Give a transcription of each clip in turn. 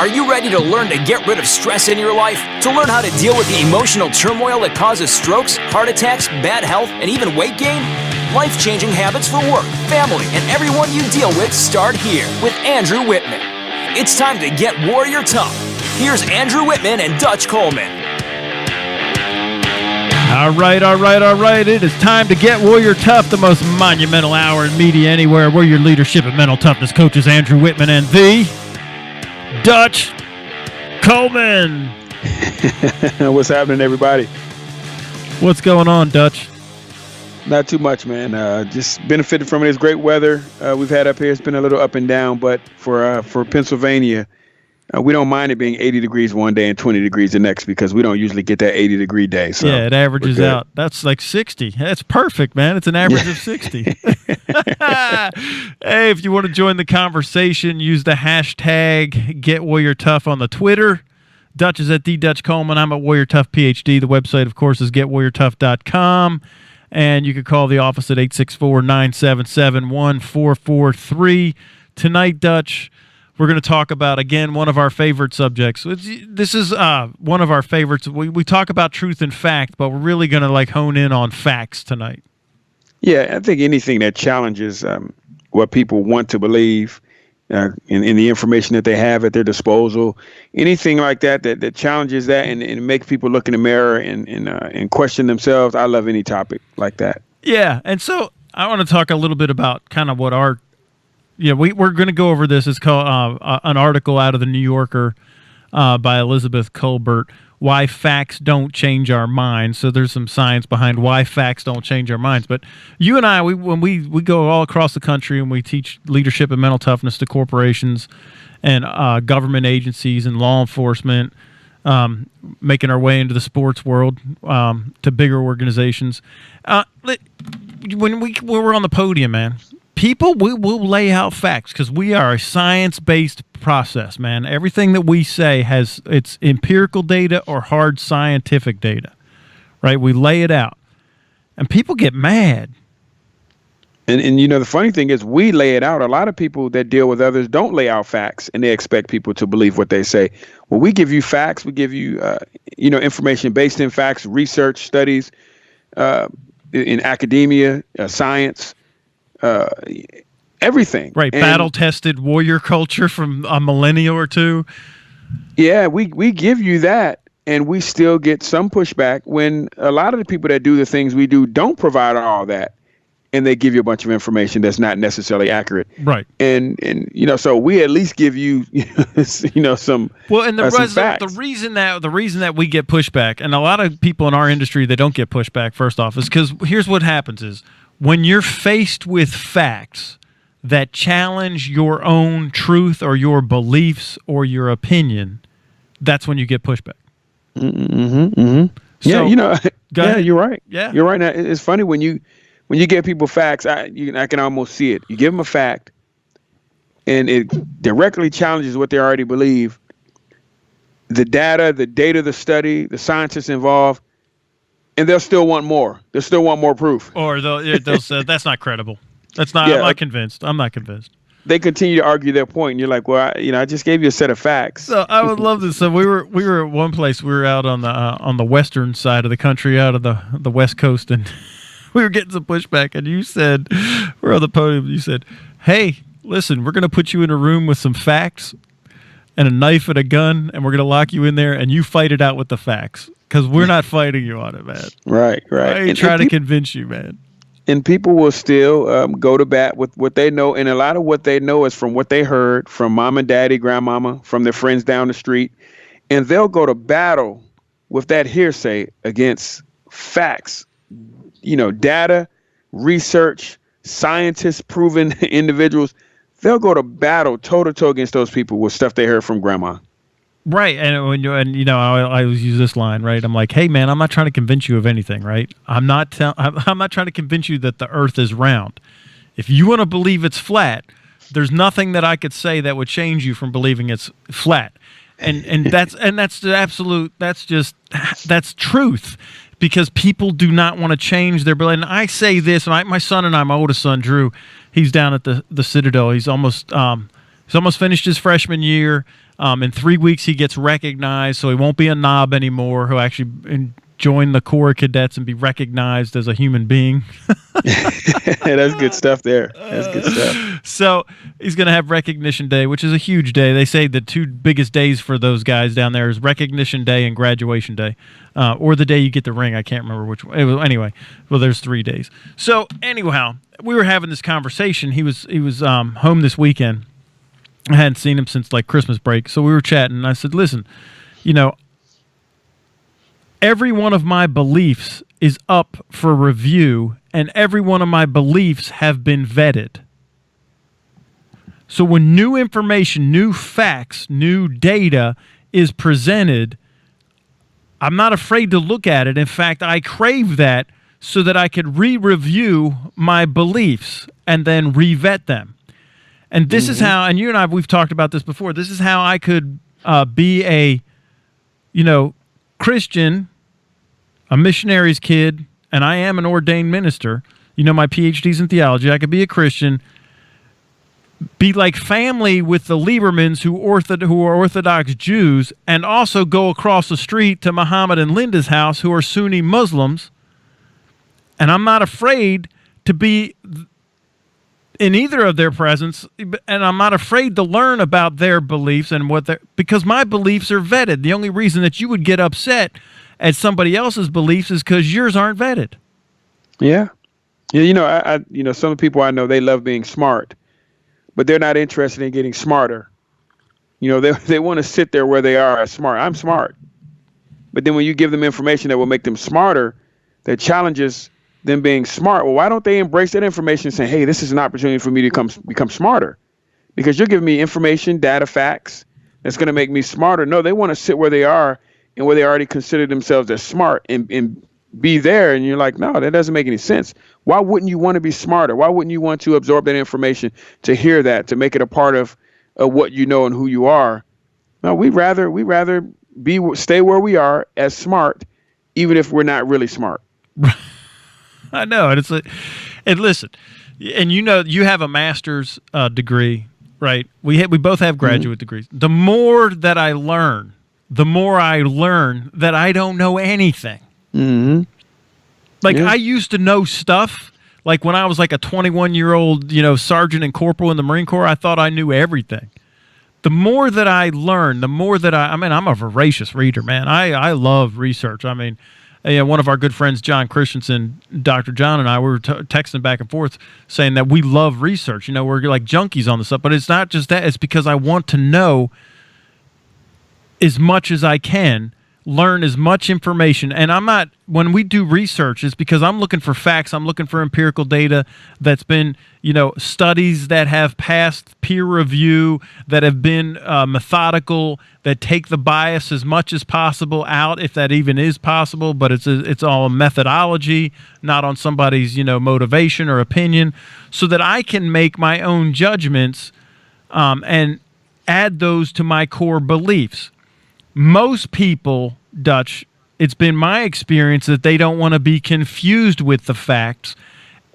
Are you ready to learn to get rid of stress in your life? To learn how to deal with the emotional turmoil that causes strokes, heart attacks, bad health, and even weight gain? Life-changing habits for work, family, and everyone you deal with start here with Andrew Wittman. It's time to get warrior tough. Here's Andrew Wittman and Dutch Coleman. All right. It is time to get warrior tough, the most monumental hour in media anywhere. We're your leadership and mental toughness coaches, Andrew Wittman and the Dutch Coleman. What's happening, everybody? What's going on, Dutch? Not too much, man. Just benefited from this great weather we've had up here. It's been a little up and down, but for Pennsylvania, we don't mind it being 80 degrees one day and 20 degrees the next because we don't usually get that 80-degree day. So yeah, it averages out. That's like 60. That's perfect, man. It's an average of 60. Hey, if you want to join the conversation, use the hashtag #GetWarriorTough on the Twitter. Dutch is at @DutchColeman. I'm at WarriorToughPhD. The website, of course, is GetWarriorTough.com. And you can call the office at 864-977-1443. Tonight, Dutch, we're going to talk about, again, one of our favorite subjects. This is one of our favorites. We talk about truth and fact, but we're really going to hone in on facts tonight. Yeah, I think anything that challenges what people want to believe in the information that they have at their disposal, anything like that challenges that and makes people look in the mirror and question themselves. I love any topic like that. Yeah, and so I want to talk a little bit about kind of what our we're going to go over this. It's called an article out of the New Yorker by Elizabeth Colbert, Why Facts Don't Change Our Minds. So there's some science behind why facts don't change our minds. But you and I, when we go all across the country and we teach leadership and mental toughness to corporations and government agencies and law enforcement, making our way into the sports world to bigger organizations. When we're on the podium, man, people, we will lay out facts because we are a science-based process, man. Everything that we say it's empirical data or hard scientific data, right? We lay it out, and people get mad. And the funny thing is we lay it out. A lot of people that deal with others don't lay out facts, and they expect people to believe what they say. Well, we give you facts. We give you, information based in facts, research, studies, in academia, science, everything. Right. Battle-tested warrior culture from a millennia or two. Yeah, we give you that, and we still get some pushback when a lot of the people that do the things we do don't provide all that, and they give you a bunch of information that's not necessarily accurate. Right. And so we at least give you some well, and some facts. the reason that we get pushback, and a lot of people in our industry that don't get pushback, first off, is because here's what happens is when you're faced with facts that challenge your own truth or your beliefs or your opinion, that's when you get pushback. So, yeah, you're right. Yeah, you're right. Now, it's funny when you give people facts, I can almost see it. You give them a fact, and it directly challenges what they already believe. The data, the study, the scientists involved, and they'll still want more. They'll still want more proof. Or they'll say, that's not credible. That's not. Yeah, I'm not convinced. I'm not convinced. They continue to argue their point, and you're like, well, I just gave you a set of facts. So I would love this. So we were at one place. We were out on the western side of the country, out of the West Coast, and we were getting some pushback. And you said, we're on the podium. You said, "Hey, listen, we're going to put you in a room with some facts and a knife and a gun, and we're going to lock you in there, and you fight it out with the facts because we're not fighting you on it, man." Right. I ain't trying to convince you, man. And people will still go to bat with what they know. And a lot of what they know is from what they heard from mom and daddy, grandmama, from their friends down the street. And they'll go to battle with that hearsay against facts, data, research, scientists, proven individuals. They'll go to battle toe-to-toe against those people with stuff they heard from grandma. Right, and I always use this line, right? I'm like, hey, man, I'm not trying to convince you of anything, right? I'm not trying to convince you that the Earth is round. If you want to believe it's flat, there's nothing that I could say that would change you from believing it's flat, and that's the absolute. That's truth, because people do not want to change their belief. And I say this, and my son and my oldest son, Drew, he's down at the Citadel. He's almost finished his freshman year. In 3 weeks, he gets recognized, so he won't be a knob anymore. He'll actually join the Corps of Cadets and be recognized as a human being. That's good stuff there. That's good stuff. So he's going to have Recognition Day, which is a huge day. They say the two biggest days for those guys down there is Recognition Day and Graduation Day, or the day you get the ring. I can't remember which one. Anyway, well, there's 3 days. So anyhow, we were having this conversation. He was home this weekend. I hadn't seen him since like Christmas break. So we were chatting, and I said, listen, every one of my beliefs is up for review, and every one of my beliefs have been vetted. So when new information, new facts, new data is presented, I'm not afraid to look at it. In fact, I crave that so that I could re-review my beliefs and then re-vet them. And this is how, and you and I, we've talked about this before, this is how I could be a, Christian, a missionary's kid, and I am an ordained minister. My PhD's in theology. I could be a Christian, be like family with the Liebermans who are Orthodox Jews, and also go across the street to Muhammad and Linda's house who are Sunni Muslims. And I'm not afraid to be in either of their presence, and I'm not afraid to learn about their beliefs and because my beliefs are vetted. The only reason that you would get upset at somebody else's beliefs is because yours aren't vetted. Yeah. I some people I know, they love being smart, but they're not interested in getting smarter. They want to sit there where they are as smart. I'm smart. But then when you give them information that will make them smarter, that challenges them being smart, well, why don't they embrace that information and say, hey, this is an opportunity for me to become smarter? Because you're giving me information, data, facts that's going to make me smarter. No, they want to sit where they are and where they already consider themselves as smart and be there. And you're like, no, that doesn't make any sense. Why wouldn't you want to be smarter? Why wouldn't you want to absorb that information, to hear that, to make it a part of what you know and who you are? No, we'd rather stay where we are as smart, even if we're not really smart. I know. And listen, and you have a master's degree, right? We both have graduate degrees. The more that I learn, the more I learn that I don't know anything. Mm-hmm. I used to know stuff. Like when I was like a 21-year-old, sergeant and corporal in the Marine Corps, I thought I knew everything. The more that I learn, the more that I'm a voracious reader, man. I love research. One of our good friends, John Christensen, Dr. John and I, we were texting back and forth saying that we love research. We're like junkies on this stuff. But it's not just that. It's because I want to know as much as I can, learn as much information. And when we do research, it's because I'm looking for facts. I'm looking for empirical data that's been, studies that have passed peer review, that have been methodical, that take the bias as much as possible out, if that even is possible. But it's all a methodology, not on somebody's, motivation or opinion, so that I can make my own judgments and add those to my core beliefs. Most people, Dutch, it's been my experience that they don't want to be confused with the facts.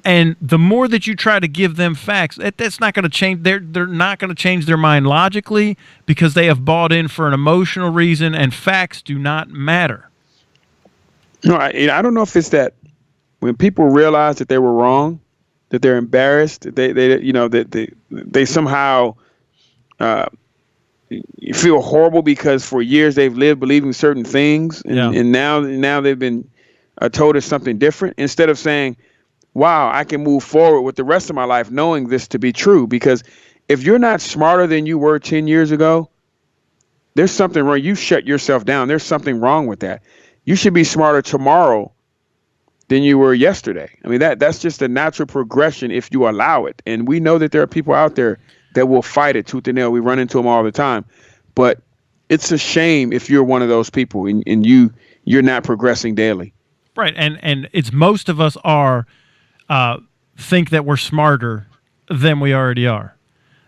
And the more that you try to give them facts, that's not going to change. They're not going to change their mind logically because they have bought in for an emotional reason, and facts do not matter. No, I don't know if it's that when people realize that they were wrong, that they're embarrassed, that they somehow you feel horrible because for years they've lived believing certain things, and now they've been told it's something different, instead of saying, wow, I can move forward with the rest of my life knowing this to be true. Because if you're not smarter than you were 10 years ago, there's something wrong. You shut yourself down. There's something wrong with that. You should be smarter tomorrow than you were yesterday. That's just a natural progression if you allow it. And we know that there are people out there that will fight it tooth and nail. We run into them all the time. But it's a shame if you're one of those people and you're not progressing daily. Right. And it's most of us think that we're smarter than we already are.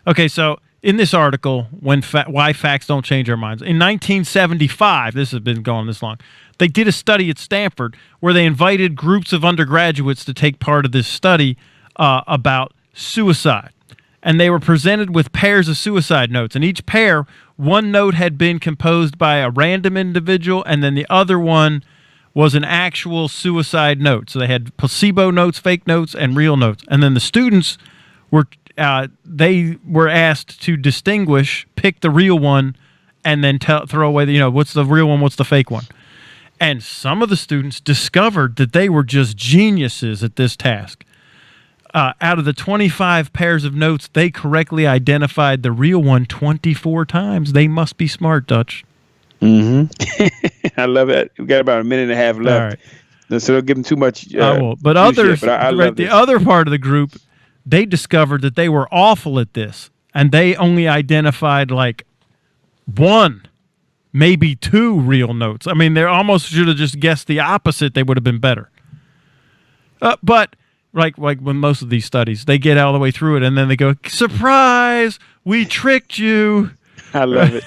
Okay, so in this article, why facts don't change our minds. In 1975, this has been going this long, they did a study at Stanford where they invited groups of undergraduates to take part of this study about suicide. And they were presented with pairs of suicide notes, and each pair one note had been composed by a random individual, and then the other one was an actual suicide note. So they had placebo notes, fake notes, and real notes. And then the students were they were asked to distinguish, pick the real one, and then throw away the, what's the real one, what's the fake one. And some of the students discovered that they were just geniuses at this task. Out of the 25 pairs of notes, they correctly identified the real one 24 times. They must be smart, Dutch. Mm-hmm. I love it. We got about a minute and a half left. All right. So don't give them too much. I won't. But others, the other part of the group, they discovered that they were awful at this, and they only identified like one, maybe two real notes. I mean, they almost should have just guessed the opposite. They would have been better. But like when most of these studies, they get all the way through it, and then they go, surprise, we tricked you. I love it.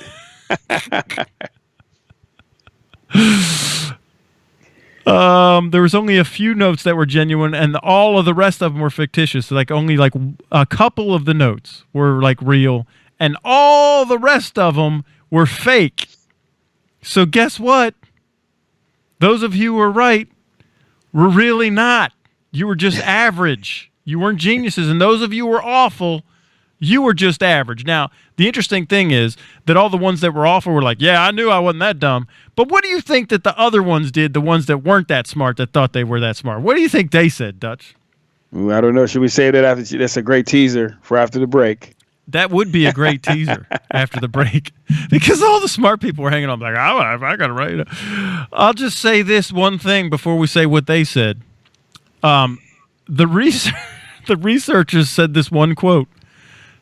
There was only a few notes that were genuine, and all of the rest of them were fictitious. So only a couple of the notes were real, and all the rest of them were fake. So guess what? Those of you who were right were really not. You were just average. You weren't geniuses, and those of you who were awful, you were just average. Now, the interesting thing is that all the ones that were awful were like, yeah, I knew I wasn't that dumb. But what do you think that the other ones did, the ones that weren't that smart, that thought they were that smart? What do you think they said, Dutch? Ooh, I don't know. Should we say that after? That's a great teaser for after the break. That would be a great teaser after the break, because all the smart people were hanging on like, I got it right. I'll just say this one thing before we say what they said. The researchers said this one quote,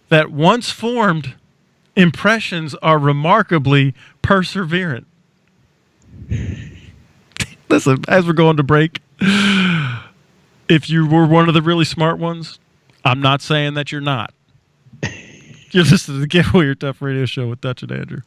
that once formed, impressions are remarkably perseverant. Listen, as we're going to break, if you were one of the really smart ones, I'm not saying that you're not. You're listening to the Get Well Your Tough radio show with Dutch and Andrew.